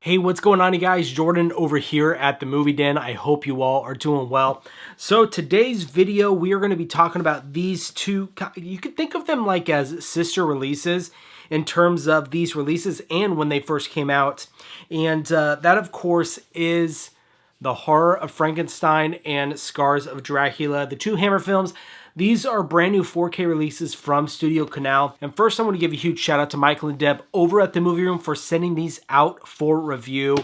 Hey, what's going on, you guys? Jordan over here at the Movie Den. I hope you all are doing well. So today's video, we are going to be talking about these two, you could think of them like as sister releases in terms of these releases and when they first came out. And that, of course, is The Horror of Frankenstein and Scars of Dracula, the two Hammer films. These are brand new 4K releases from Studio Canal. And first, I want to give a huge shout out to Michael and Deb over at the Movie Room for sending these out for review.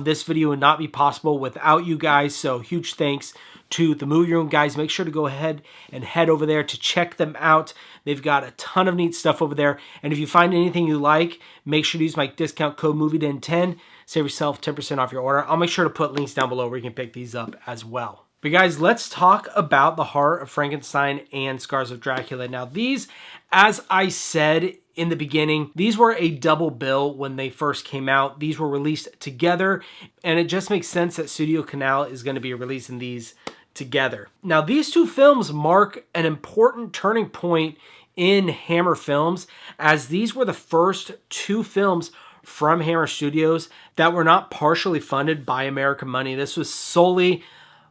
This video would not be possible without you guys, so huge thanks to the Movie Room guys. Make sure to go ahead and head over there to check them out. They've got a ton of neat stuff over there. And if you find anything you like, make sure to use my discount code MovieDen10. Save yourself 10% off your order. I'll make sure to put links down below where you can pick these up as well. But guys, let's talk about The Horror of Frankenstein and Scars of Dracula. Now these, as I said in the beginning, these were a double bill when they first came out. These were released together, and it just makes sense that Studio Canal is going to be releasing these together. Now these two films mark an important turning point in Hammer films, as these were the first two films from Hammer Studios that were not partially funded by American money. This was solely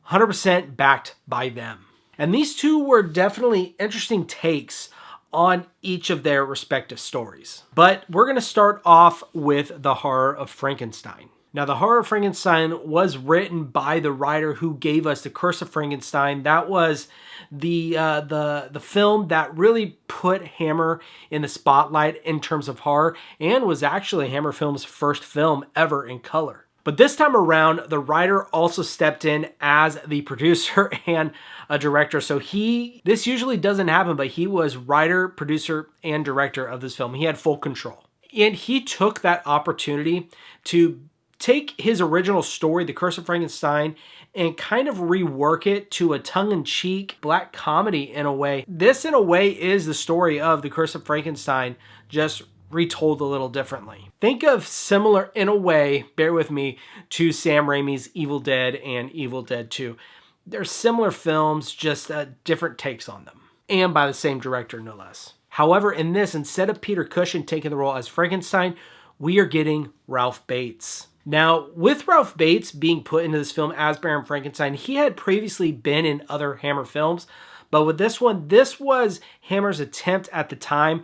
100% backed by them. And these two were definitely interesting takes on each of their respective stories. But we're going to start off with The Horror of Frankenstein. Now, The Horror of Frankenstein was written by the writer who gave us The Curse of Frankenstein. That was the film that really put Hammer in the spotlight in terms of horror, and was actually Hammer Films' first film ever in color. But this time around, the writer also stepped in as the producer and a director. So this usually doesn't happen, but he was writer, producer, and director of this film. He had full control. And he took that opportunity to take his original story, The Curse of Frankenstein, and kind of rework it to a tongue-in-cheek black comedy in a way. This, in a way, is the story of The Curse of Frankenstein, just retold a little differently. Think of similar, in a way, bear with me, to Sam Raimi's Evil Dead and Evil Dead 2. They're similar films, just different takes on them. And by the same director, no less. However, in this, instead of Peter Cushing taking the role as Frankenstein, we are getting Ralph Bates. Now, with Ralph Bates being put into this film as Baron Frankenstein, he had previously been in other Hammer films, but with this one, this was Hammer's attempt at the time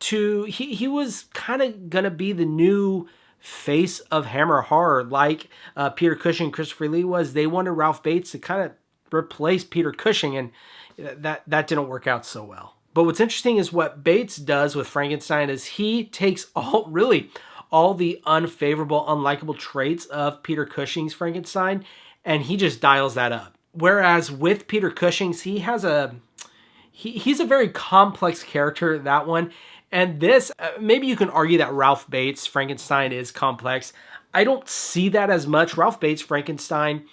he was kind of gonna be the new face of Hammer horror, like Peter Cushing and Christopher Lee was. They wanted Ralph Bates to kind of replace Peter Cushing, and that didn't work out so well. But what's interesting is what Bates does with Frankenstein is he takes all the unfavorable, unlikable traits of Peter Cushing's Frankenstein, and he just dials that up. Whereas with Peter Cushing's, he's a very complex character, that one. And this, maybe you can argue that Ralph Bates' Frankenstein is complex. I don't see that as much. Ralph Bates' Frankenstein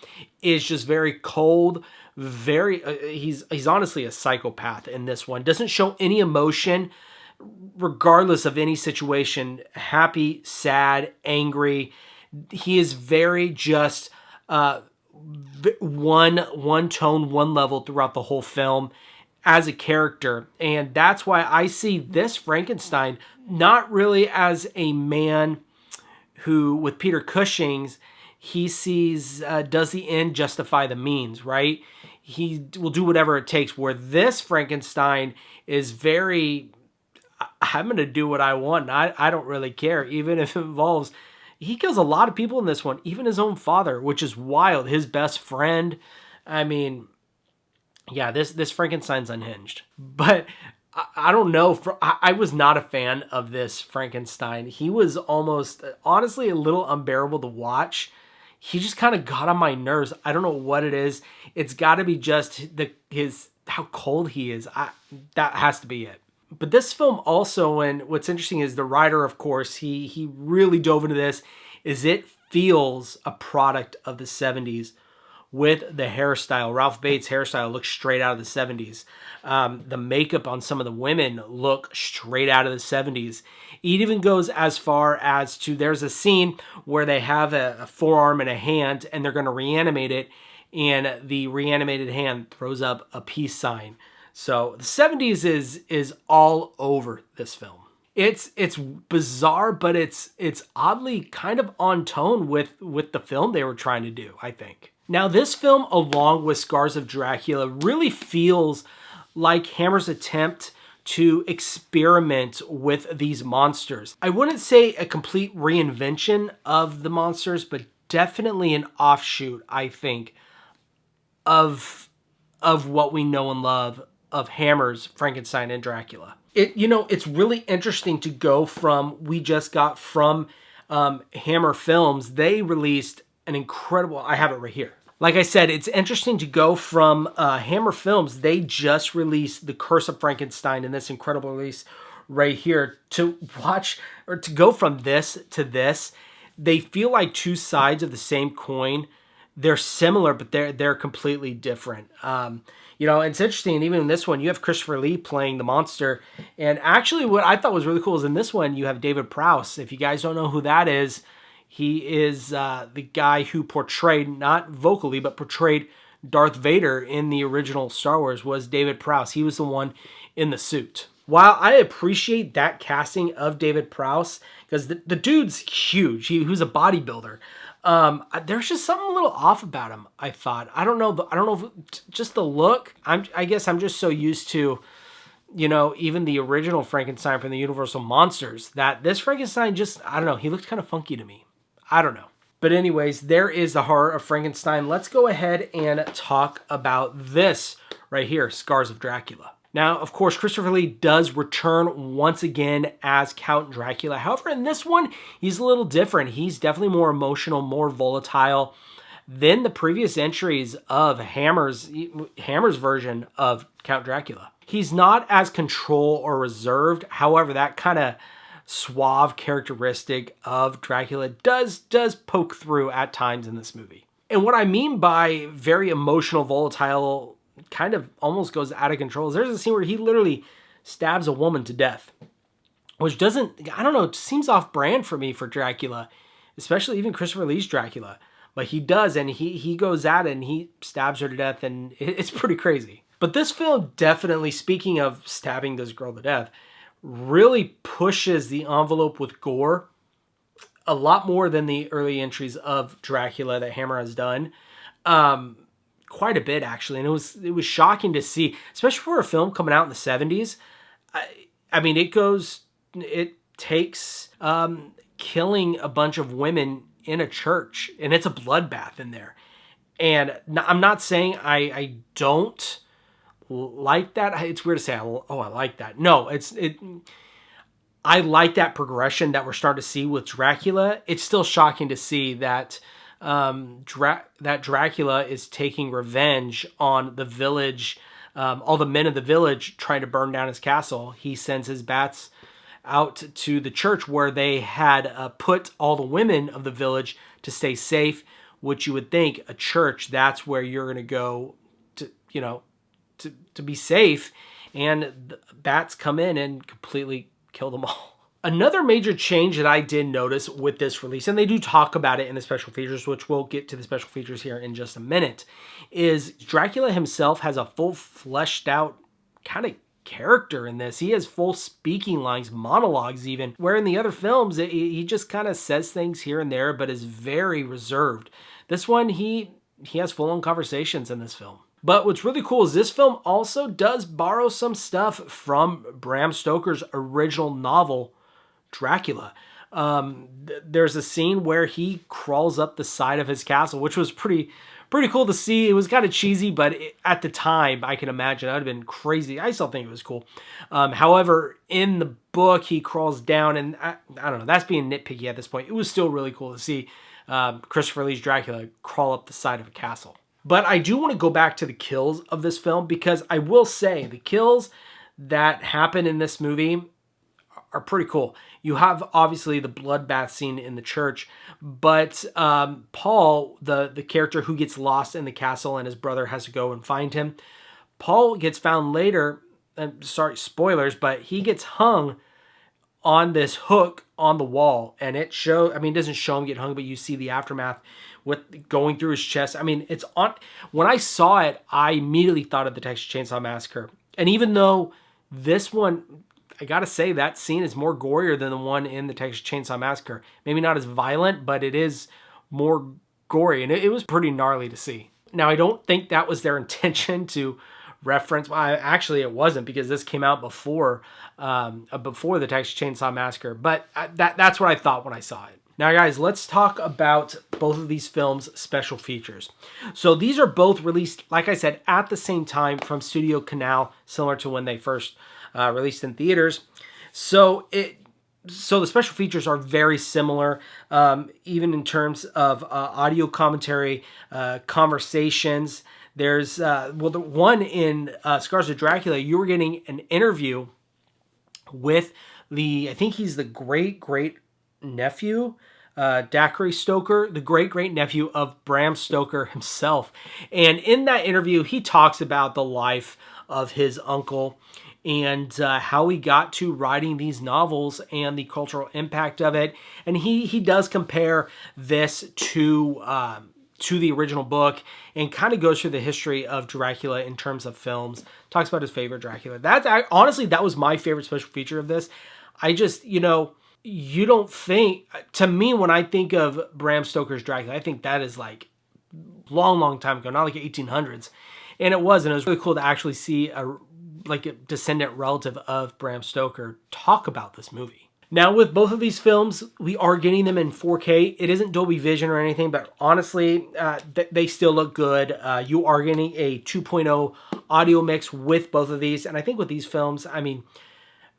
is just very cold, he's honestly a psychopath in this one. Doesn't show any emotion, regardless of any situation, happy, sad, angry. He is very just one tone, one level throughout the whole film as a character. And that's why I see this Frankenstein not really as a man who, with Peter Cushing's, he sees, does the end justify the means, right? He will do whatever it takes, where this Frankenstein is very, I'm going to do what I want. I don't really care, even if it involves, he kills a lot of people in this one, even his own father, which is wild, his best friend. I mean, yeah, this Frankenstein's unhinged. But I don't know. I was not a fan of this Frankenstein. He was almost, honestly, a little unbearable to watch. He just kind of got on my nerves. I don't know what it is. It's got to be just how cold he is. That has to be it. But this film also, and what's interesting is the writer, of course, he really dove into this, is it feels a product of the 70s. With the hairstyle, Ralph Bates' hairstyle looks straight out of the 70s. The makeup on some of the women look straight out of the 70s. It even goes as far as to, there's a scene where they have a forearm and a hand, and they're going to reanimate it, and the reanimated hand throws up a peace sign. So the 70s is all over this film. It's bizarre, but it's oddly kind of on tone with the film they were trying to do, I think. Now, this film, along with Scars of Dracula, really feels like Hammer's attempt to experiment with these monsters. I wouldn't say a complete reinvention of the monsters, but definitely an offshoot, I think, of what we know and love of Hammer's Frankenstein and Dracula. It's really interesting to go from, we just got from Hammer Films, they released an incredible, I have it right here. Like I said, it's interesting to go from Hammer Films, they just released The Curse of Frankenstein in this incredible release right here, to watch, or to go from this to this. They feel like two sides of the same coin. They're similar, but they're completely different. It's interesting. Even in this one, you have Christopher Lee playing the monster. And actually, what I thought was really cool is in this one, you have David Prowse. If you guys don't know who that is, he is the guy who portrayed, not vocally, but portrayed Darth Vader in the original Star Wars, was David Prowse. He was the one in the suit. While I appreciate that casting of David Prowse, because the dude's huge. He was a bodybuilder. There's just something a little off about him, I thought. I don't know if just the look. I guess I'm just so used to, even the original Frankenstein from the Universal Monsters, that this Frankenstein just, I don't know, he looked kind of funky to me. I don't know. But anyways, there is the horror of Frankenstein. Let's go ahead and talk about this right here, Scars of Dracula. Now, of course, Christopher Lee does return once again as Count Dracula. However, in this one, he's a little different. He's definitely more emotional, more volatile than the previous entries of Hammer's version of Count Dracula. He's not as control or reserved. However, that kind of suave characteristic of Dracula does poke through at times in this movie. And what I mean by very emotional, volatile, kind of almost goes out of control. There's a scene where he literally stabs a woman to death, which doesn't, I don't know, it seems off brand for me for Dracula, especially even Christopher Lee's Dracula. But he does, and he goes at it and he stabs her to death, and it's pretty crazy. But this film definitely, speaking of stabbing this girl to death, really pushes the envelope with gore a lot more than the early entries of Dracula that Hammer has done. Quite a bit, actually, and it was shocking to see, especially for a film coming out in the 70s. I mean, it takes killing a bunch of women in a church, and it's a bloodbath in there. And I'm not saying I don't like that. It's weird to say, I like that. No, I like that progression that we're starting to see with Dracula. It's still shocking to see that that Dracula is taking revenge on the village, all the men of the village trying to burn down his castle. He sends his bats out to the church where they had put all the women of the village to stay safe, which you would think a church, that's where you're going to go to be safe. And the bats come in and completely kill them all. Another major change that I did notice with this release, and they do talk about it in the special features, which we'll get to the special features here in just a minute, is Dracula himself has a full fleshed out kind of character in this. He has full speaking lines, monologues even, where in the other films, he just kind of says things here and there, but is very reserved. This one, he has full-on conversations in this film. But what's really cool is this film also does borrow some stuff from Bram Stoker's original novel, Dracula. There's a scene where he crawls up the side of his castle, which was pretty cool to see. It was kind of cheesy, but at the time, I can imagine that would have been crazy. I still think it was cool. However, in the book, he crawls down, and I don't know, that's being nitpicky at this point. It was still really cool to see Christopher Lee's Dracula crawl up the side of a castle. But I do want to go back to the kills of this film, because I will say the kills that happen in this movie are pretty cool. You have obviously the bloodbath scene in the church, but Paul, the character who gets lost in the castle and his brother has to go and find him, Paul gets found later, sorry, spoilers, but he gets hung on this hook on the wall, and it doesn't show him get hung, but you see the aftermath with going through his chest. I mean, it's on. When I saw it, I immediately thought of the Texas Chainsaw Massacre. And even though this one, I gotta say that scene is more gorier than the one in the Texas Chainsaw Massacre. Maybe not as violent, but it is more gory, and it was pretty gnarly to see. Now, I don't think that was their intention to reference. Well, actually, it wasn't, because this came out before the Texas Chainsaw Massacre. But that's what I thought when I saw it. Now, guys, let's talk about both of these films' special features. So these are both released, like I said, at the same time from Studio Canal, similar to when they first released in theaters. So the special features are very similar, even in terms of audio commentary, conversations. There's, the one in Scars of Dracula, you were getting an interview with I think he's the great-great-nephew, Dacre Stoker, the great-great-nephew of Bram Stoker himself. And in that interview, he talks about the life of his uncle and how he got to writing these novels and the cultural impact of it. And he does compare this to the original book, and kind of goes through the history of Dracula in terms of films. Talks about his favorite Dracula. Honestly, that was my favorite special feature of this. I just, you don't think, to me, when I think of Bram Stoker's Dracula, I think that is like long time ago, not like 1800s. And it was really cool to actually see a descendant relative of Bram Stoker talk about this movie. Now, with both of these films, we are getting them in 4K. It isn't Dolby Vision or anything, but honestly, they still look good. You are getting a 2.0 audio mix with both of these. And I think with these films, I mean,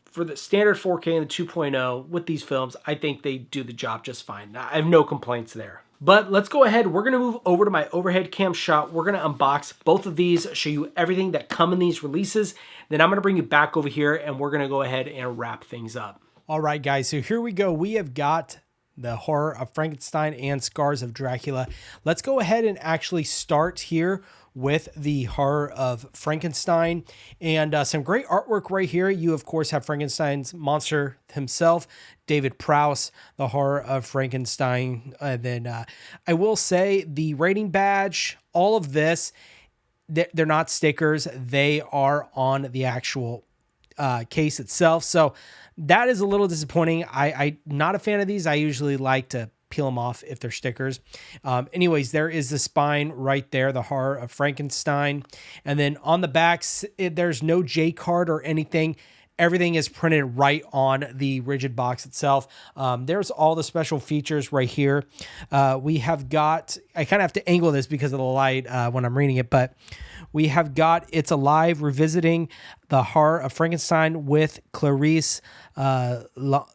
for the standard 4K and the 2.0, with these films, I think they do the job just fine. I have no complaints there. But let's go ahead. We're going to move over to my overhead cam shot. We're going to unbox both of these, show you everything that come in these releases. Then I'm going to bring you back over here, and we're going to go ahead and wrap things up. All right, guys, so here we go. We have got the Horror of Frankenstein and Scars of Dracula. Let's go ahead and actually start here with the Horror of Frankenstein, and some great artwork right here. You, of course, have Frankenstein's monster himself, David Prowse, the Horror of Frankenstein. And then I will say the rating badge, all of this, they're not stickers. They are on the actual case itself. So that is a little disappointing. I'm not a fan of these. I usually like to peel them off if they're stickers. Anyways, there is the spine right there, the Horror of Frankenstein. And then on the backs, there's no J card or anything. Everything is printed right on the rigid box itself. There's all the special features right here. We have got, I kind of have to angle this because of the light when I'm reading it, but we have got It's Alive revisiting the Horror of Frankenstein with Clarice Lagri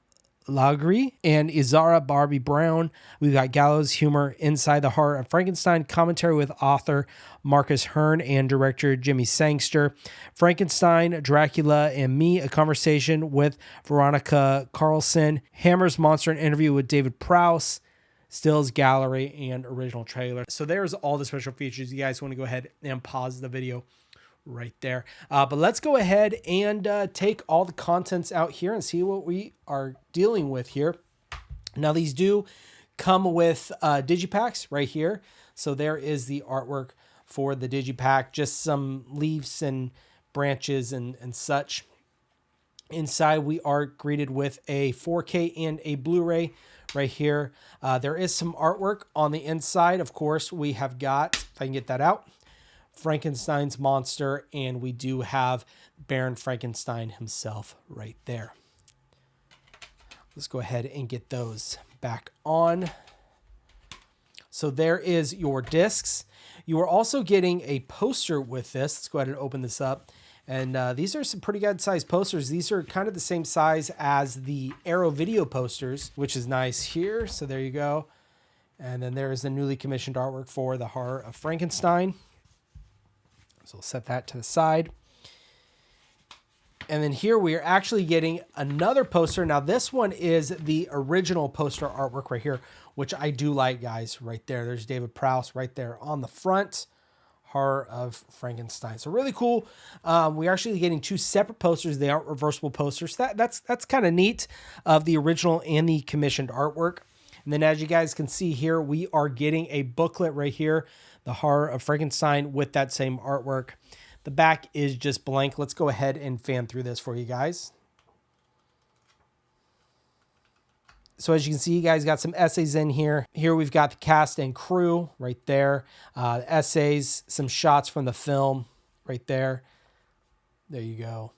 and Izara Barbie Brown. We've got Gallows humor inside the Horror of Frankenstein, commentary with author Marcus Hearn and director Jimmy Sangster. Frankenstein, Dracula, and Me, a conversation with Veronica Carlson. Hammer's Monster, an interview with David Prowse. Stills Gallery, and original trailer. So there's all the special features. You guys want to go ahead and pause the video right there. But let's go ahead and take all the contents out here and see what we are dealing with here. Now, these do come with digipacks right here. So there is the artwork for the digipack, just some leaves and branches and such. Inside, we are greeted with a 4K and a Blu-ray right here. There is some artwork on the inside. Of course, we have got, if I can get that out, Frankenstein's monster, and we do have Baron Frankenstein himself right there. Let's go ahead and get those back on. So there is your discs. You are also getting a poster with this. Let's go ahead and open this up. And these are some pretty good sized posters. These are kind of the same size as the Arrow video posters, which is nice here. So there you go. And then there is the newly commissioned artwork for the Horror of Frankenstein. So we'll set that to the side. And then here we are actually getting another poster. Now this one is the original poster artwork right here, which I do like, guys, right there. There's David Prowse right there on the front. Horror of Frankenstein. So really cool. We're actually getting two separate posters. They aren't reversible posters. That's kind of neat, of the original and the commissioned artwork. And then as you guys can see here, we are getting a booklet right here, the Horror of Frankenstein, with that same artwork. The back is just blank. Let's go ahead and fan through this for you guys. So as you can see, you guys got some essays in here. Here we've got the cast and crew right there. Essays, some shots from the film right there. There you go.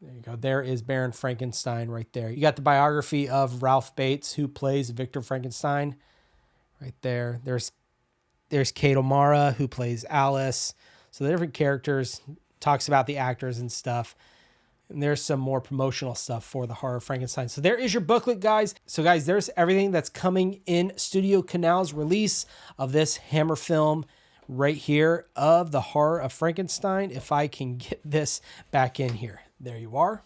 There you go. There is Baron Frankenstein right there. You got the biography of Ralph Bates, who plays Victor Frankenstein right there. There's Kate O'Mara, who plays Alice. So the different characters, talks about the actors and stuff. And there's some more promotional stuff for the Horror of Frankenstein. So there is your booklet, guys. So guys, there's everything that's coming in Studio Canal's release of this Hammer film right here of the Horror of Frankenstein. If I can get this back in here. There you are.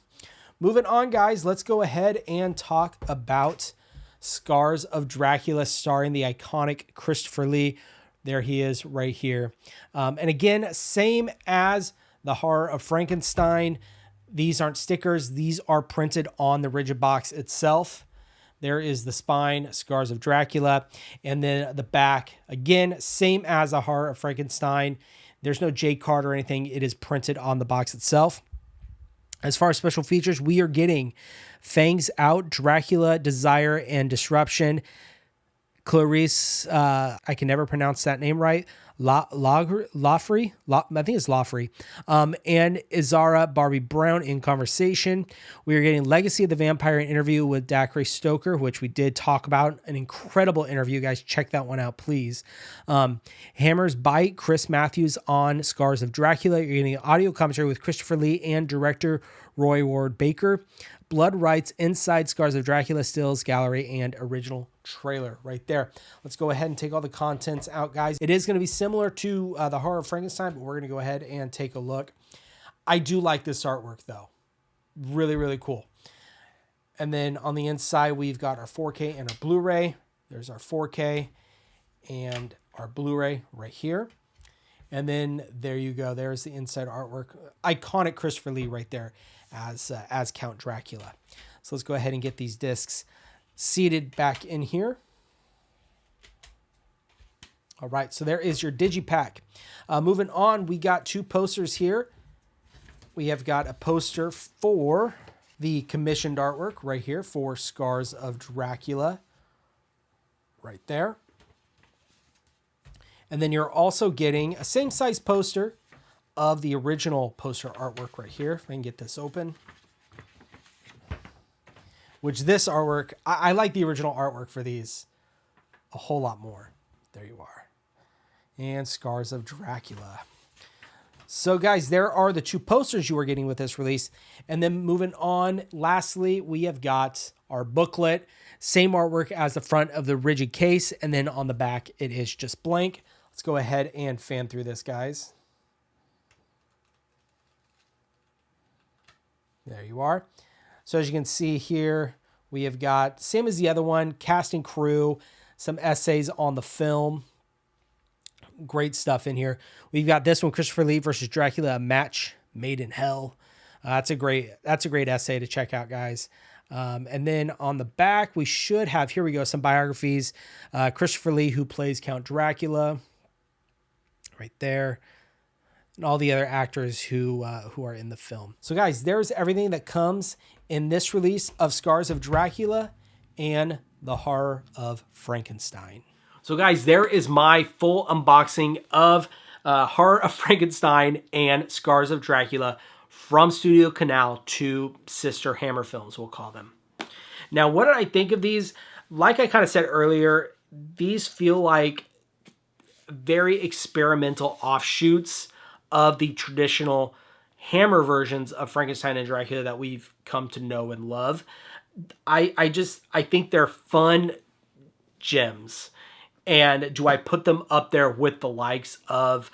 Moving on, guys, let's go ahead and talk about Scars of Dracula, starring the iconic Christopher Lee. There he is right here. And again, same as the Horror of Frankenstein. These aren't stickers. These are printed on the rigid box itself. There is the spine, Scars of Dracula. And then the back, again, same as the Horror of Frankenstein. There's no J card or anything. It is printed on the box itself. As far as special features, we are getting Fangs Out, Dracula, Desire, and Disruption. Clarice, I can never pronounce that name right. Lafrey, I think it's Lafrey, and Izara Barbie Brown in Conversation. We are getting Legacy of the Vampire, an interview with Dacre Stoker, which we did talk about. An incredible interview, guys. Check that one out, please. Hammer's Bite, Chris Matthews on Scars of Dracula. You're getting an audio commentary with Christopher Lee and director Roy Ward Baker. Blood Rights, Inside Scars of Dracula, Stills, Gallery, and Original Trailer right there. Let's go ahead and take all the contents out, guys. It is going to be similar to the Horror of Frankenstein, but we're going to go ahead and take a look. I do like this artwork, though. Really, really cool. And then on the inside, we've got our 4K and our Blu-ray. There's our 4K and our Blu-ray right here. And then there you go. There's the inside artwork. Iconic Christopher Lee right there as Count Dracula. So let's go ahead and get these discs seated back in here. All right, so there is your digipack. Moving on, we got two posters here. We have got a poster for the commissioned artwork right here for Scars of Dracula. Right there. And then you're also getting a same size poster of the original poster artwork right here. If I can get this open. Which this artwork, I like the original artwork for these a whole lot more. There you are. And Scars of Dracula. So guys, there are the two posters you are getting with this release. And then moving on, lastly, we have got our booklet. Same artwork as the front of the rigid case. And then on the back, it is just blank. Let's go ahead and fan through this, guys. There you are. So as you can see here, we have got, same as the other one, cast and crew, some essays on the film. Great stuff in here. We've got this one, Christopher Lee versus Dracula, a match made in hell. That's a great essay to check out, guys. And then on the back, we should have, here we go, some biographies. Christopher Lee, who plays Count Dracula, right there. And all the other actors who are in the film. So guys, there's everything that comes in this release of Scars of Dracula and the Horror of Frankenstein. So guys, there is my full unboxing of Horror of Frankenstein and Scars of Dracula from Studio Canal to Sister Hammer Films, we'll call them. Now, what did I think of these? Like I kind of said earlier, these feel like very experimental offshoots of the traditional Hammer versions of Frankenstein and Dracula that we've come to know and love. I think they're fun gems. And do I put them up there with the likes of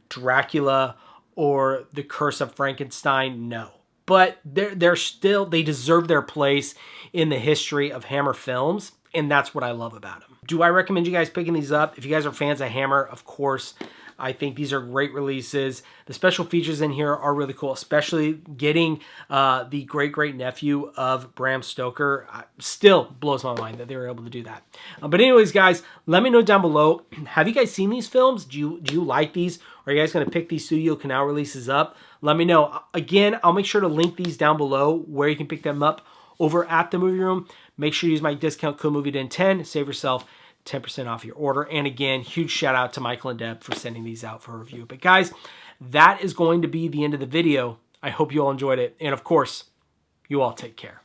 Dracula or The Curse of Frankenstein? No. But they deserve their place in the history of Hammer films, and that's what I love about them. Do I recommend you guys picking these up? If you guys are fans of Hammer, of course, I think these are great releases. The special features in here are really cool, especially getting the great-great-nephew of Bram Stoker. Still blows my mind that they were able to do that. But anyways, guys, let me know down below, have you guys seen these films? Do you like these? Are you guys going to pick these Studio Canal releases up? Let me know. Again, I'll make sure to link these down below where you can pick them up over at the movie room. Make sure you use my discount code MovieDen10. Save yourself 10% off your order. And again, huge shout out to Michael and Deb for sending these out for review. But guys, that is going to be the end of the video. I hope you all enjoyed it. And of course, you all take care.